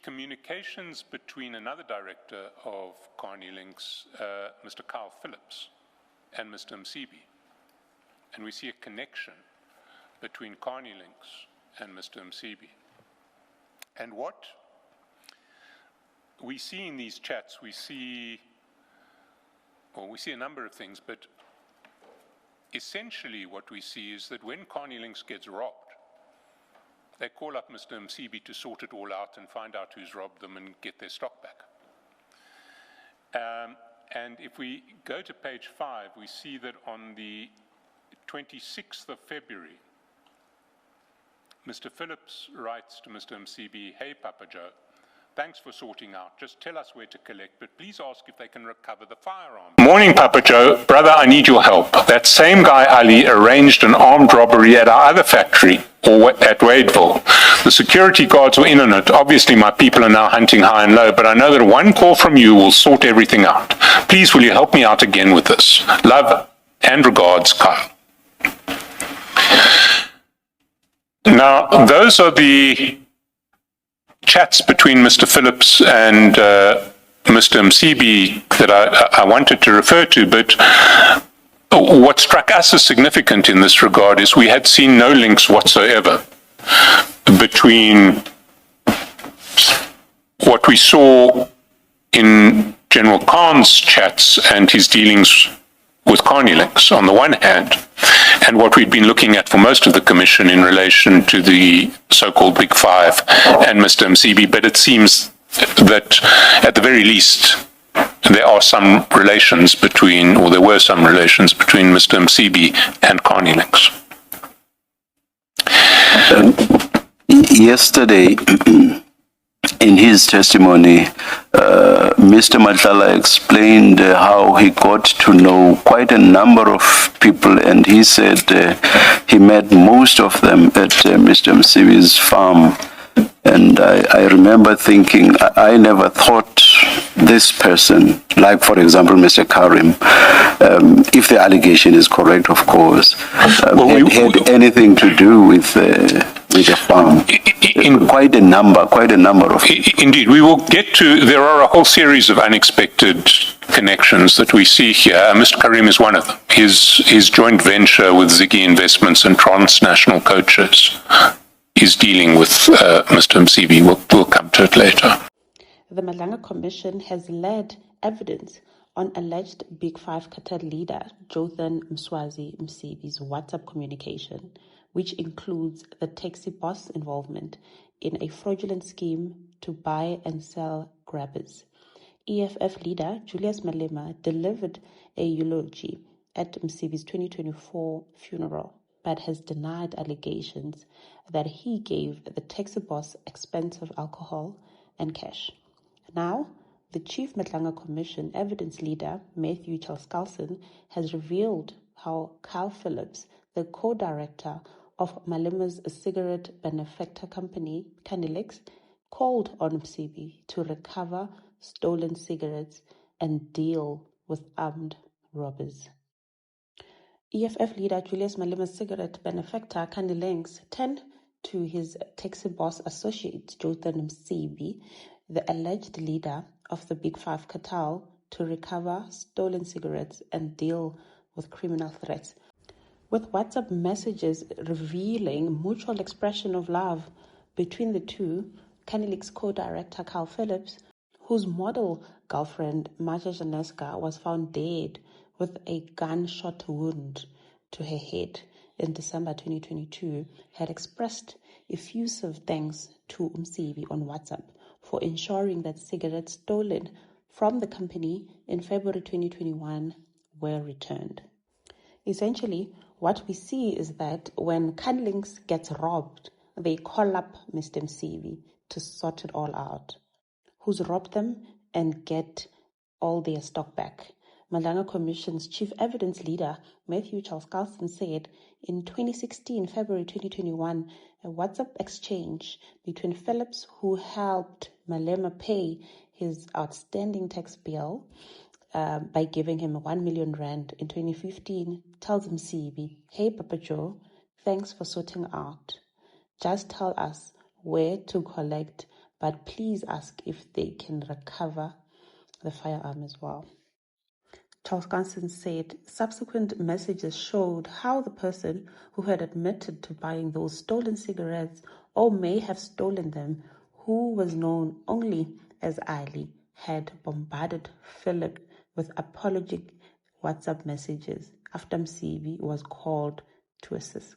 communications between another director of Carney Links, Mr. Carl Phillips, and Mr. Msibi. And we see a connection between Carney Links and Mr. Msibi. And what we see in these chats, we see a number of things, but essentially what we see is that when Carney Links gets robbed, they call up Mr. Msibi to sort it all out and find out who's robbed them and get their stock back. And if we go to page 5, we see that on the 26th of February, Mr. Phillips writes to Mr. Msibi, "Hey, Papa Joe, thanks for sorting out. Just tell us where to collect, but please ask if they can recover the firearm." "Morning, Papa Joe. Brother, I need your help. That same guy, Ali, arranged an armed robbery at our other factory, or at Wadeville. The security guards were in on it. Obviously, my people are now hunting high and low, but I know that one call from you will sort everything out. Please, will you help me out again with this? Love and regards, Kyle." Now, those are the chats between Mr. Phillips and Mr. Msibi that I wanted to refer to, but what struck us as significant in this regard is we had seen no links whatsoever between what we saw in General Khan's chats and his dealings with Carney Links on the one hand, and what we'd been looking at for most of the commission in relation to the so-called Big Five and Mr. Msibi. But it seems that at the very least there are some relations between, or there were some relations between Mr. Msibi and Carney Links. Yesterday, in his testimony, Mr. Madlala explained how he got to know quite a number of people, and he said he met most of them at Mr. Msibi's farm. And I remember thinking, I never thought this person, like for example Mr. Karim, if the allegation is correct, of course, had anything to do with the farm. Quite a number of people. Indeed, we will get to, there are a whole series of unexpected connections that we see here. Mr. Karim is one of them. His joint venture with Ziggy Investments and Transnational Coaches is dealing with Mr. Msibi. We'll come to it later. The Madlanga Commission has led evidence on alleged Big Five cartel leader Jothan Mswazi Msibi's WhatsApp communication, which includes the taxi boss involvement in a fraudulent scheme to buy and sell grabbers. EFF leader Julius Malema delivered a eulogy at Msibi's 2024 funeral, but has denied allegations that he gave the taxi boss expensive alcohol and cash. Now, the Chief Madlanga Commission evidence leader, Matthew Charles Carlson, has revealed how Carl Phillips, the co-director of Malema's cigarette benefactor company, Carney Links, called on Msibi to recover stolen cigarettes and deal with armed robbers. EFF leader Julius Malema's cigarette benefactor, Carney Links, turned to his taxi boss associate, Jothan Msibi, the alleged leader of the Big Five cartel, to recover stolen cigarettes and deal with criminal threats. With WhatsApp messages revealing mutual expression of love between the two, Carney Links co-director Carl Phillips, whose model girlfriend Marja Janeska was found dead with a gunshot wound to her head in December 2022, had expressed effusive thanks to Msibi on WhatsApp for ensuring that cigarettes stolen from the company in February 2021 were returned. Essentially, what we see is that when Carney Links gets robbed, they call up Mr. Msibi to sort it all out. Who's robbed them and get all their stock back. Madlanga Commission's chief evidence leader, Matthew Charles Carlson, said in 2016, February 2021, a WhatsApp exchange between Phillips, who helped Malema pay his outstanding tax bill by giving him 1 million rand in 2015, tells Msibi, "Hey, Papa Joe, thanks for sorting out. Just tell us where to collect but please ask if they can recover the firearm as well. Charles Ganson said subsequent messages showed how the person who had admitted to buying those stolen cigarettes or may have stolen them, who was known only as Ali, had bombarded Philip with apologetic WhatsApp messages after Msibi was called to assist.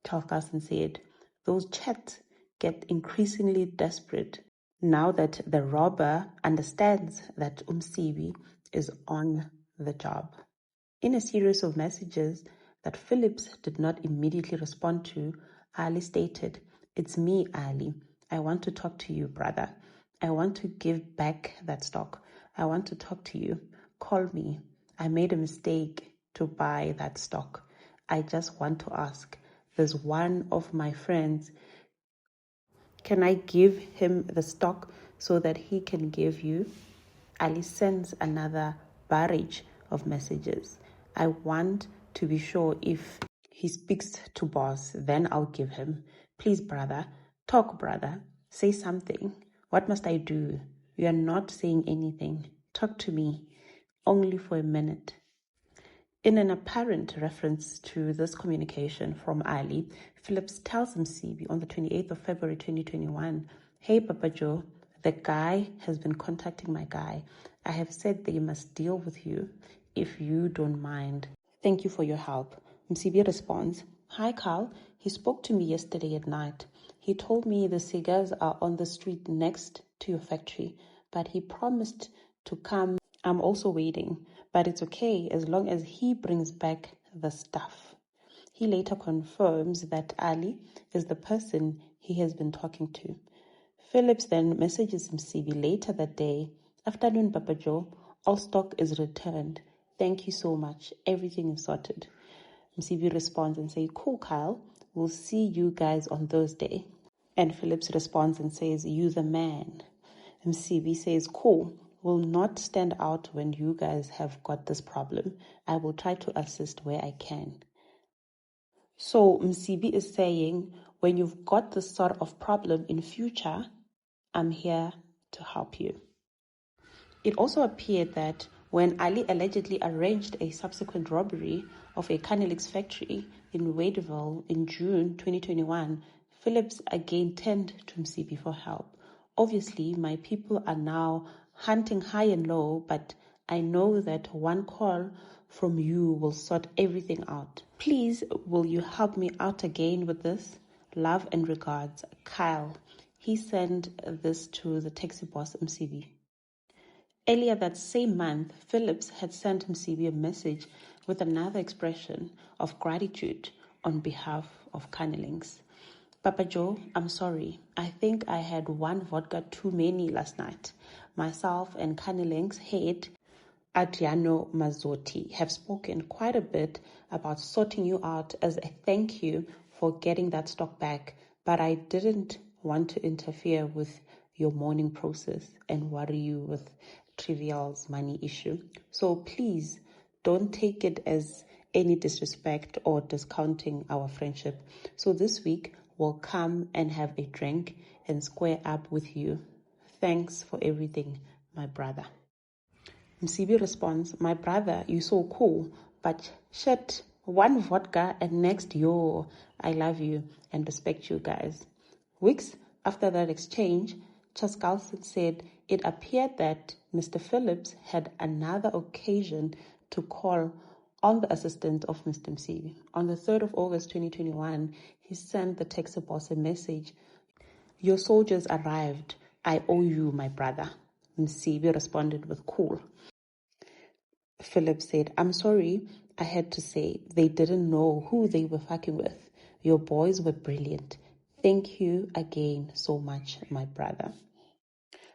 Charles Ganson said those chats get increasingly desperate now that the robber understands that Msibi is on the job. In a series of messages that Phillips did not immediately respond to, Ali stated, "It's me, Ali. I want to talk to you, brother. I want to give back that stock. I want to talk to you. Call me. I made a mistake to buy that stock. I just want to ask. There's one of my friends. Can I give him the stock so that he can give you?" Ali sends another barrage of messages. "I want to be sure if he speaks to boss, then I'll give him. Please, brother, talk, brother. Say something. What must I do? You are not saying anything. Talk to me. Only for a minute." In an apparent reference to this communication from Ali, Phillips tells Msibi on the 28th of February 2021, "Hey, Papa Joe, the guy has been contacting my guy. I have said they must deal with you if you don't mind. Thank you for your help." Msibi responds, "Hi, Carl. He spoke to me yesterday at night. He told me the cigars are on the street next to your factory, but he promised to come. I'm also waiting, but it's okay as long as he brings back the stuff." He later confirms that Ali is the person he has been talking to. Phillips then messages Msibi later that day, "Afternoon, Papa Joe. All stock is returned. Thank you so much. Everything is sorted." Msibi responds and says, "Cool, Kyle. We'll see you guys on Thursday." And Phillips responds and says, "You the man." Msibi says, "Cool. Will not stand out when you guys have got this problem. I will try to assist where I can." So Msibi is saying, when you've got this sort of problem in future, I'm here to help you. It also appeared that when Ali allegedly arranged a subsequent robbery of a Canelix factory in Wadeville in June 2021, Phillips again turned to Msibi for help. "Obviously, my people are now hunting high and low, but I know that one call from you will sort everything out. Please, will you help me out again with this? Love and regards, Kyle." He sent this to the taxi boss, Msibi. Earlier that same month, Phillips had sent Msibi a message with another expression of gratitude on behalf of Canelings. "Papa Joe, I'm sorry. I think I had one vodka too many last night. Myself and Canelings head, Adriano Mazzotti, have spoken quite a bit about sorting you out as a thank you for getting that stock back, but I didn't want to interfere with your mourning process and worry you with trivial's money issue. So please don't take it as any disrespect or discounting our friendship. So this week we'll come and have a drink and square up with you. Thanks for everything, my brother." Msibi responds, "My brother, you so cool, but shit, one vodka and next, yo, I love you and respect you guys." Weeks after that exchange, Chaskalson said it appeared that Mr. Phillips had another occasion to call on the assistant of Mr. Msibi. On the 3rd of August 2021, he sent the taxi boss a message, "Your soldiers arrived. I owe you, my brother." Msibi responded with cool. Phillips said, "I'm sorry, I had to say they didn't know who they were fucking with. Your boys were brilliant. Thank you again so much, my brother."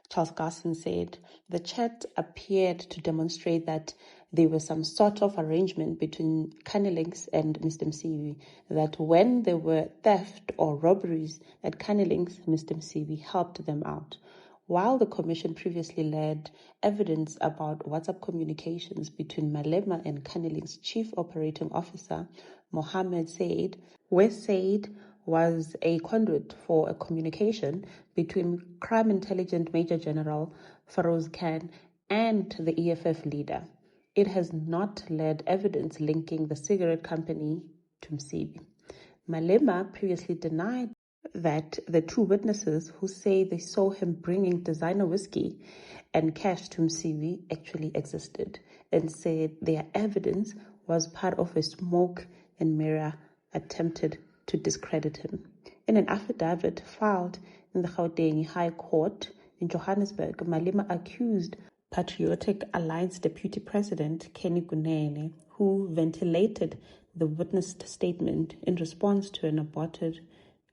Charles Carson said the chat appeared to demonstrate that there was some sort of arrangement between Canelings and Mr. Msibi, that when there were theft or robberies at Canelings, Mr. Msibi helped them out. While the commission previously led evidence about WhatsApp communications between Malema and Canelings' chief operating officer, Mohammed Said, where Said was a conduit for a communication between Crime Intelligence Major General Feroz Khan and the EFF leader. It has not led evidence linking the cigarette company to Msibi. Malema previously denied that the two witnesses who say they saw him bringing designer whiskey and cash to Msibi actually existed, and said their evidence was part of a smoke and mirror attempted to discredit him. In an affidavit filed in the Gauteng High Court in Johannesburg, Malema accused Patriotic Alliance Deputy President Kenny Kunene, who ventilated the witnessed statement in response to an aborted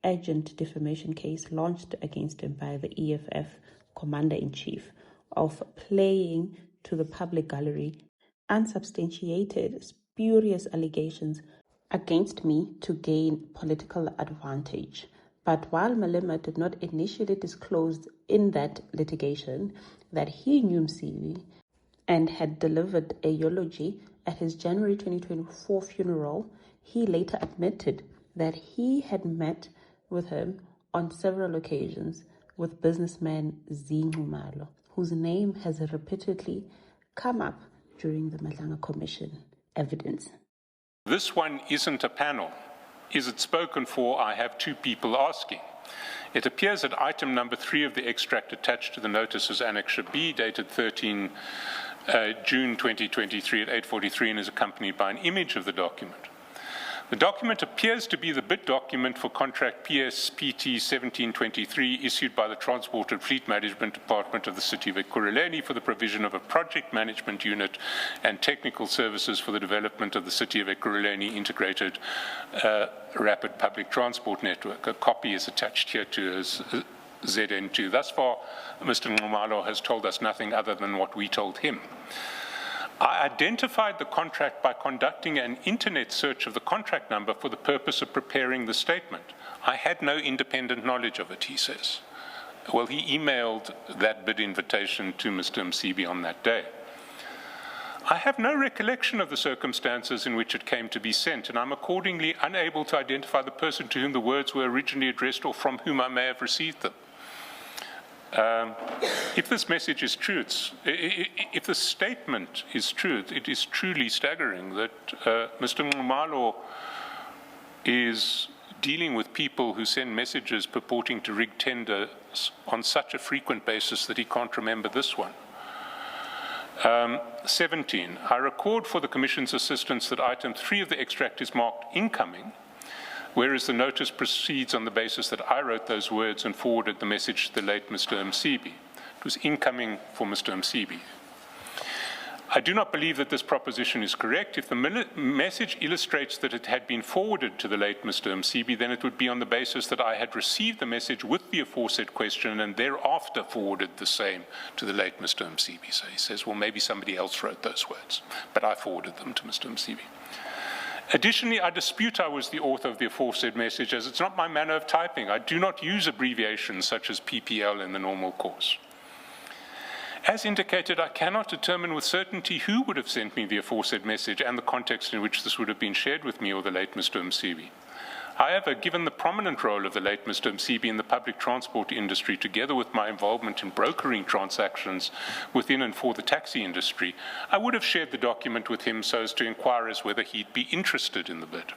urgent defamation case launched against him by the EFF Commander-in-Chief, of playing to the public gallery unsubstantiated, spurious allegations against me to gain political advantage. But while Malema did not initially disclose in that litigation that he knew Msibi and had delivered a eulogy at his January 2024 funeral, he later admitted that he had met with him on several occasions with businessman Z. Nxumalo, whose name has repeatedly come up during the Madlanga Commission evidence. This one isn't a panel. Is it spoken for? I have two people asking. It appears that item number 3 of the extract attached to the notice is Annexure B, dated 13 June 2023 at 8:43, and is accompanied by an image of the document. The document appears to be the bid document for contract PSPT 1723 issued by the Transport and Fleet Management Department of the City of Ekurhuleni for the provision of a project management unit and technical services for the development of the City of Ekurhuleni integrated rapid public transport network. A copy is attached here to as ZN2. Thus far, Mr. Nxumalo has told us nothing other than what we told him. I identified the contract by conducting an internet search of the contract number for the purpose of preparing the statement. I had no independent knowledge of it, he says. Well, he emailed that bid invitation to Mr. Msibi on that day. I have no recollection of the circumstances in which it came to be sent, and I'm accordingly unable to identify the person to whom the words were originally addressed or from whom I may have received them. If this message is true, if the statement is true, it is truly staggering that Mr. Nxumalo is dealing with people who send messages purporting to rig tenders on such a frequent basis that he can't remember this one. 17. I record for the Commission's assistance that item 3 of the extract is marked incoming, whereas the notice proceeds on the basis that I wrote those words and forwarded the message to the late Mr. Msibi. It was incoming for Mr. Msibi. I do not believe that this proposition is correct. If the message illustrates that it had been forwarded to the late Mr. Msibi, then it would be on the basis that I had received the message with the aforesaid question and thereafter forwarded the same to the late Mr. Msibi. So he says, well, maybe somebody else wrote those words, but I forwarded them to Mr. Msibi. Additionally, I dispute I was the author of the aforesaid message, as it's not my manner of typing. I do not use abbreviations such as PPL in the normal course. As indicated, I cannot determine with certainty who would have sent me the aforesaid message and the context in which this would have been shared with me or the late Mr. Msibi. However, given the prominent role of the late Mr. Msibi in the public transport industry, together with my involvement in brokering transactions within and for the taxi industry, I would have shared the document with him so as to inquire as whether he'd be interested in the bid.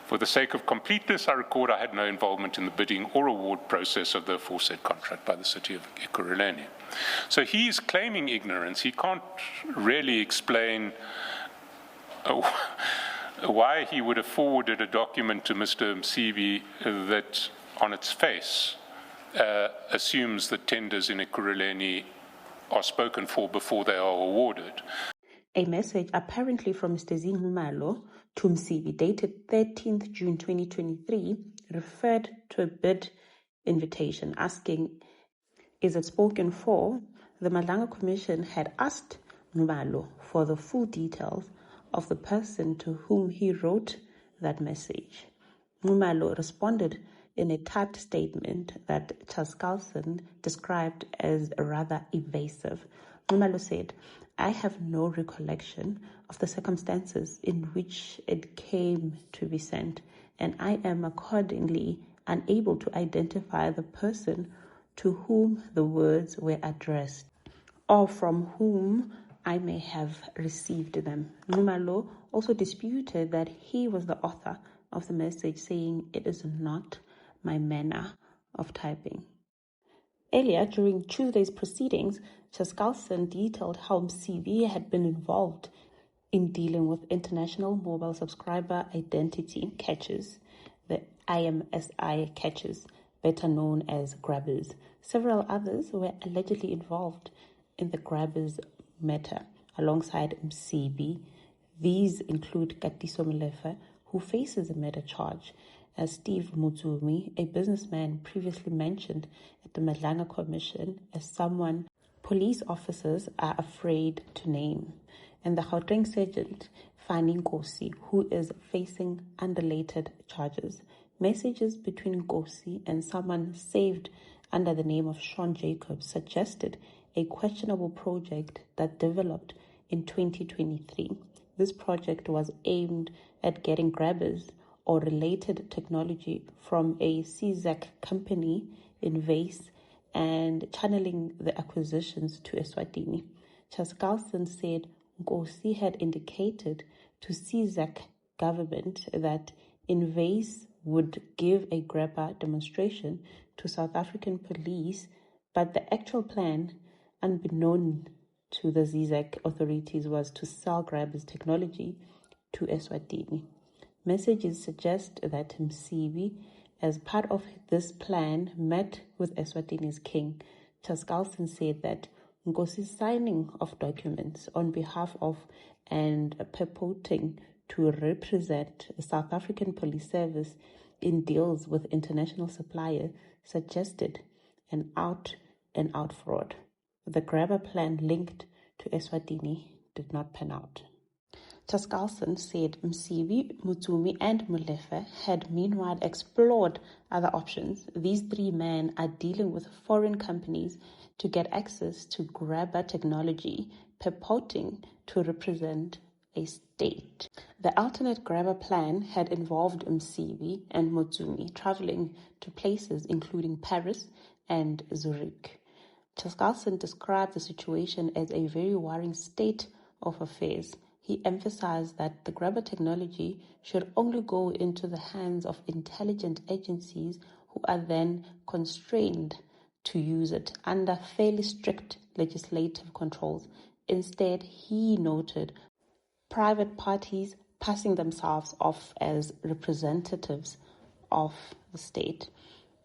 For the sake of completeness, I record I had no involvement in the bidding or award process of the aforesaid contract by the City of Ekurhuleni. So he's claiming ignorance. He can't really explain why he would have forwarded a document to Mr. Msibi that, on its face, assumes that tenders in Ekurhuleni are spoken for before they are awarded. A message apparently from Mr. Z. Nxumalo to Msibi dated 13th June 2023 referred to a bid invitation asking, is it spoken for? The Madlanga Commission had asked Nxumalo for the full details of the person to whom he wrote that message. Nxumalo responded in a typed statement that Charles Carlson described as rather evasive. Nxumalo said, I have no recollection of the circumstances in which it came to be sent, and I am accordingly unable to identify the person to whom the words were addressed or from whom I may have received them. Numalo also disputed that he was the author of the message, saying it is not my manner of typing. Earlier, during Tuesday's proceedings, Chaskalson detailed how Msibi had been involved in dealing with international mobile subscriber identity catchers, the IMSI catchers, better known as grabbers. Several others were allegedly involved in the grabbers matter alongside Msibi. These include Katiso Molefe, who faces a murder charge, as Steve Mutsumi, a businessman previously mentioned at the Madlanga Commission as someone police officers are afraid to name, and the Gauteng Sergeant Fani Nkosi, who is facing unrelated charges. Messages between Nkosi and someone saved under the name of Sean Jacobs suggested a questionable project that developed in 2023. This project was aimed at getting grabbers or related technology from a CZAC company in Vase and channeling the acquisitions to Eswatini. Chaskalson said Nkosi had indicated to CZAC government that Invase would give a grabber demonstration to South African police, but the actual plan, unbeknown to the CZAC authorities, was to sell grabbers technology to Eswatini. Messages suggest that Msibi, as part of this plan, met with Eswatini's king. Chaskalson said that Nkosi's signing of documents on behalf of and purporting to represent the South African Police Service in deals with international suppliers suggested an out-and-out fraud. The grabber plan linked to Eswatini did not pan out. Chaskalson said Msibi, Mutsumi, and Molefe had meanwhile explored other options. These three men are dealing with foreign companies to get access to grabber technology, purporting to represent a state. The alternate grabber plan had involved Msibi and Mutsumi traveling to places including Paris and Zurich. Chaskalson described the situation as a very worrying state of affairs. He emphasized that the grabber technology should only go into the hands of intelligence agencies who are then constrained to use it under fairly strict legislative controls. Instead, he noted private parties passing themselves off as representatives of the state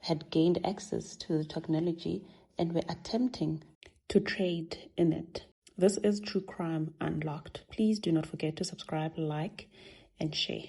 had gained access to the technology and were attempting to trade in it. This is True Crime Unlocked. Please do not forget to subscribe, like, and share.